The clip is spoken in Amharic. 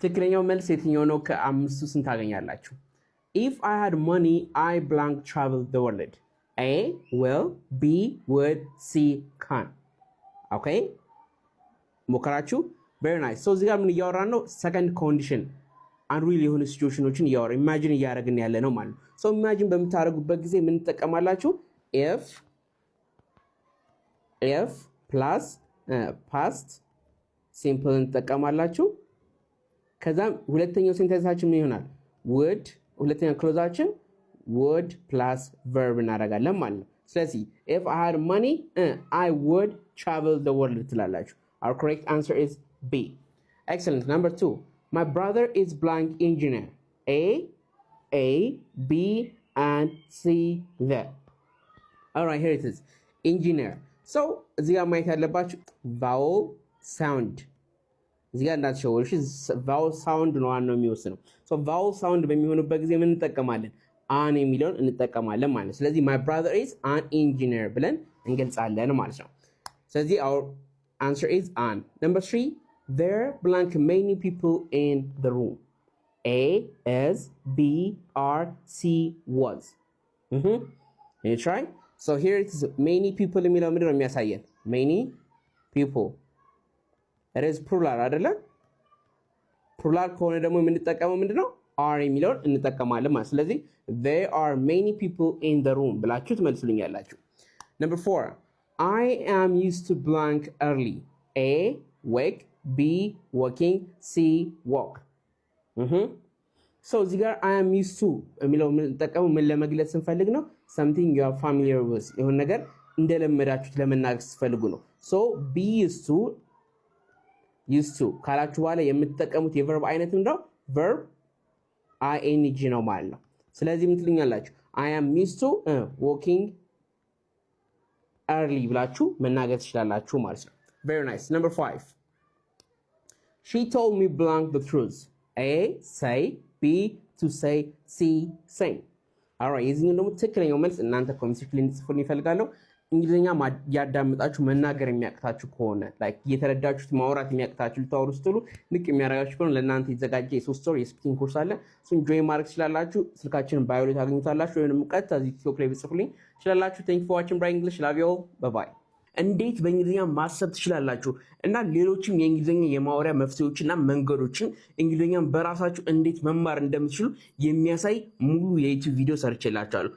ትክክለኛው መልስ የትኛው ነው? ከአምስቱ ስንት ታገኛላችሁ? If I had money, I blank travel the world. A will, B would, C can. Okay? ሞከራችሁ? Very nice. So እዚህ ጋር ምን እያወራን ነው? Second condition. አንሪል የሆኑ ሲቹዌሽኖችን እያወራ ኢማጂን እያደረግን ያለ ነው ማለት ነው። ሶ ኢማጂን በምታደርጉበት ጊዜ ምን ትጠቀማላችሁ? if plus past simple እንጠቀማላችሁ። ከዛም ሁለተኛው ሴንተንሳችን ምን ይሆናል? would ሁለተኛው ክሎዛችን would plus verb እናደርጋለን ማለት ነው። ስለዚህ if I had money I would travel the world ትላላችሁ። Our correct answer is B. Excellent. Number 2. My brother is blank engineer. A, B, and C, there. Alright, here it is. Engineer. So, እዚህ ጋር ማየት ያለባችሁ vowel sound. እዚህ ጋር እንዳትሸወርሽ vowel sound ነው ዋናው የሚወስነው። So, vowel sound በሚሆንበት ጊዜ ምን እንጠቀማለን? an የሚለውን እንጠቀማለን ማለት ነው። ስለዚህ my brother is an engineer ብለን እንገልጻለን ማለት ነው። ስለዚህ our answer is an. Number 3. There blank many people in the room. A is, B are, C was. Can you try? So here it is many people የሚለው ምንድነው የሚያሳየን? Many people. It is plural አይደለ? plural ከሆነ ደግሞ የምንጠቀመው ምንድነው? are የሚለውን እንጠቀማለን ማለት። ስለዚህ there are many people in the room ብላችሁ ትመልሱልኛላችሁ። Number 4. I am used to blank early. A wake, B walking, C walk. So እዚህ ጋር I am used to የሚለው የምንጠቀመው ምን ለመግለጽ ስንፈልግ ነው? something you are familiar with የሆነ ነገር እንደለመዳችሁት ለመናገር ስትፈልጉ ነው። so be used to ካላችሁ በኋላ የምትጠቀሙት የቨርብ አይነት ምንድነው? verb ing ነው ማለት ነው። ስለዚህ ምን ትሉኛላችሁ? I am used to walking early ብላችሁ መናገር ትችላላችሁ ማለት ነው። Very nice. Number 5. She told me blank the truth. A say, B to say, C say. Alright, የዚህኛው ደግሞ ትክክለኛው መልስ እናንተ ኮሜንት ሴክሽን ላይ እንድትጽፉልኝ እፈልጋለሁ። እንግሊዝኛ ያዳምጣችሁ መናገር የሚያቅታችሁ ከሆነ like የተረዳችሁት ማውራት የሚያቅታችሁ ልታወሩ ስትሉ ንቅ የሚያደርጋችሁ ከሆነ ለእናንተ የተዘጋጀ የ3 ወር የስፒኪንግ ኮርስ አለ። እሱን ጆይን ማድረግ ትችላላችሁ። ስልካችንን ባዮ ላይ ታገኙታላችሁ ወይንም ቀጥታ እዚህ ቲክቶክ ላይ ብጽፉልኝ ትችላላችሁ። Thank you for watching Bright English. Love you all. Bye bye. እንዴት በእንግሊዝኛ ማሰብ ትችላላችሁ እና ሌሎችም የእንግሊዝኛ የማውሪያ መፍትሄዎችና መንገዶችን እንግሊዝኛን በራሳችሁ እንዴት መማር እንደምትችሉ የሚያሳይ ሙሉ የዩቲዩብ ቪዲዮ ሰርቼላችኋለሁ።